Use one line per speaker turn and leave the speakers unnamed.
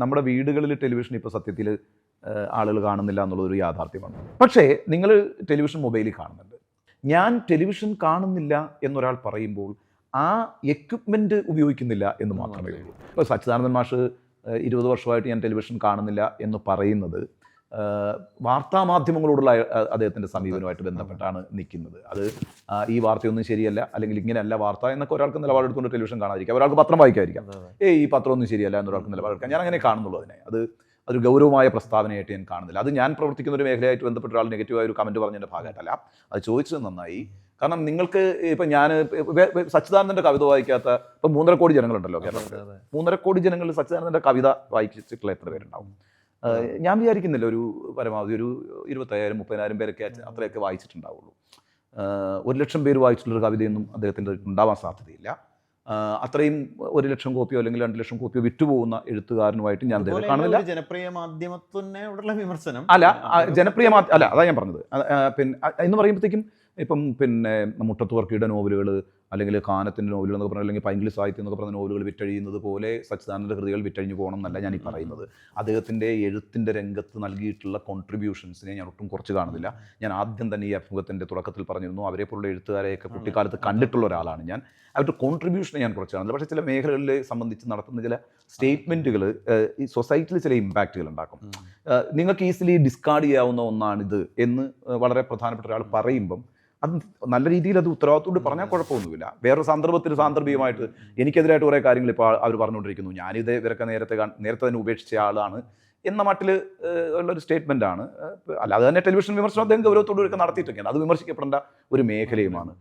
നമ്മുടെ വീടുകളിൽ ടെലിവിഷൻ ഇപ്പോൾ സത്യത്തിൽ ആളുകൾ കാണുന്നില്ല എന്നുള്ളതൊരു യാഥാർത്ഥ്യമാണ്. പക്ഷേ നിങ്ങൾ ടെലിവിഷൻ മൊബൈലിൽ കാണുന്നുണ്ട്. ഞാൻ ടെലിവിഷൻ കാണുന്നില്ല എന്നൊരാൾ പറയുമ്പോൾ ആ എക്വിപ്മെൻറ്റ് ഉപയോഗിക്കുന്നില്ല എന്ന് മാത്രമേ ഉള്ളൂ. ഇപ്പോൾ സച്ചിദാനന്ദൻ മാഷ് 20 വർഷമായിട്ട് ഞാൻ ടെലിവിഷൻ കാണുന്നില്ല എന്ന് പറയുന്നത് വാർത്താമാധ്യമങ്ങളോടുള്ള അദ്ദേഹത്തിൻ്റെ സമീപനവുമായിട്ട് ബന്ധപ്പെട്ടാണ് നിൽക്കുന്നത്. അത് ഈ വാർത്തയൊന്നും ശരിയല്ല, അല്ലെങ്കിൽ ഇങ്ങനെയല്ല വാർത്ത എന്നൊക്കെ ഒരാൾക്ക് നിലപാടെടുത്തുകൊണ്ട് ടെലിവിഷൻ കാണാതിരിക്കാം, ഒരാൾക്ക് പത്രം വായിക്കാതിരിക്കാം. ഈ പത്രമൊന്നും ശരിയല്ല എന്നൊരാൾക്ക് നിലപാടെടുക്കാം. ഞാൻ അങ്ങനെ കാണുന്നുള്ളൂ അതിനെ. അതൊരു ഗൗരവമായ പ്രസ്താവനയായിട്ട് ഞാൻ കാണുന്നില്ല. അത് ഞാൻ പ്രവർത്തിക്കുന്ന ഒരു മേഖലയായിട്ട് ബന്ധപ്പെട്ട ഒരാൾ നെഗറ്റീവായ ഒരു കമൻറ്റ് പറഞ്ഞതിൻ്റെ ഭാഗമായിട്ടല്ല. അത് ചോദിച്ചത് നന്നായി. കാരണം നിങ്ങൾക്ക് ഇപ്പം ഞാൻ സച്ചിദാനന്ദൻ്റെ കവിത വായിക്കാത്ത ഇപ്പം 3.5 കോടി ജനങ്ങളുണ്ടല്ലോ കേരളത്തിൽ. 3.5 കോടി ജനങ്ങളിൽ സച്ചിദാനന്ദൻ്റെ കവിത വായിച്ചിട്ടുള്ള എത്ര പേരുണ്ടാവും? ഞാൻ വിചാരിക്കുന്നില്ല ഒരു പരമാവധി ഒരു 25,000-30,000 പേരൊക്കെ അത്രയൊക്കെ വായിച്ചിട്ടുണ്ടാവുള്ളൂ. 1,00,000 പേര് വായിച്ചിട്ടുള്ളൊരു കവിതയൊന്നും അദ്ദേഹത്തിൻ്റെ ഉണ്ടാവാൻ സാധ്യതയില്ല. അത്രയും 1,00,000 കോപ്പിയോ അല്ലെങ്കിൽ 2,00,000 കോപ്പിയോ വിറ്റുപോകുന്ന എഴുത്തുകാരനുമായിട്ട് ഞാൻ കാണുന്നില്ല.
ജനപ്രിയ മാധ്യമത്തിനോടുള്ള വിമർശനം
അല്ല, ജനപ്രിയ അല്ല, അതാ ഞാൻ പറഞ്ഞത്. പിന്നെ എന്ന് പറയുമ്പോഴത്തേക്കും ഇപ്പം പിന്നെ മുട്ടത്ത് വർക്കിയുടെ നോവലുകൾ അല്ലെങ്കിൽ കാനത്തിൻ്റെ നോവലുകൾ എന്നൊക്കെ പറഞ്ഞാൽ, അല്ലെങ്കിൽ പൈങ്കിളി സാഹിത്യം എന്നൊക്കെ പറഞ്ഞ നോവലുകൾ വിറ്റഴിയുന്നത് പോലെ സച്ചിദാനന്ദൻ്റെ കൃതികൾ വിറ്റഴിഞ്ഞു പോകണം എന്നല്ല ഞാൻ ഈ പറയുന്നത്. അദ്ദേഹത്തിൻ്റെ എഴുത്തിൻ്റെ രംഗത്ത് നൽകിയിട്ടുള്ള കോൺട്രിബ്യൂഷൻസിനെ ഞാൻ ഒട്ടും കുറച്ച് കാണുന്നില്ല. ഞാൻ ആദ്യം തന്നെ ഈ അഭിമുഖത്തിൻ്റെ തുടക്കത്തിൽ പറഞ്ഞിരുന്നു, അവരെ പോലുള്ള എഴുത്തുകാരെയൊക്കെ കുട്ടിക്കാലത്ത് കണ്ടിട്ടുള്ള ഒരാളാണ് ഞാൻ. അവരുടെ കോൺട്രിബ്യൂഷനെ ഞാൻ കുറച്ച് കാണുന്നില്ല. പക്ഷേ ചില മേഖലകളിൽ സംബന്ധിച്ച് നടത്തുന്ന ചില സ്റ്റേറ്റ്മെൻറ്റുകൾ ഈ സൊസൈറ്റിയിൽ ചില ഇമ്പാക്റ്റുകൾ ഉണ്ടാക്കും. നിങ്ങൾക്ക് ഈസിലി ഡിസ്കാർഡ് ചെയ്യാവുന്ന ഒന്നാണിത് എന്ന് വളരെ പ്രധാനപ്പെട്ട ഒരാൾ പറയുമ്പം അത് നല്ല രീതിയിൽ അത് ഉത്തരവാദിത്തോട് പറഞ്ഞാൽ കുഴപ്പമൊന്നുമില്ല. വേറൊരു സന്ദർഭത്തിൽ സാന്ദർഭികമായിട്ട് എനിക്കെതിരായിട്ട് കുറേ കാര്യങ്ങൾ ഇപ്പോൾ അവർ പറഞ്ഞുകൊണ്ടിരിക്കുന്നു, ഞാനിത് ഇവരൊക്കെ നേരത്തെ തന്നെ ഉപേക്ഷിച്ച ആളാണ് എന്ന മട്ടിൽ ഉള്ളൊരു സ്റ്റേറ്റ്മെൻറ്റാണ്. അല്ലാതെ തന്നെ ടെലിവിഷൻ വിമർശനം അദ്ദേഹം ഗൗരവത്തോടുകൂടി നടത്തിയിട്ടൊക്കെയാണ്. അത് വിമർശിക്കപ്പെടേണ്ട ഒരു മേഖലയുമാണ്.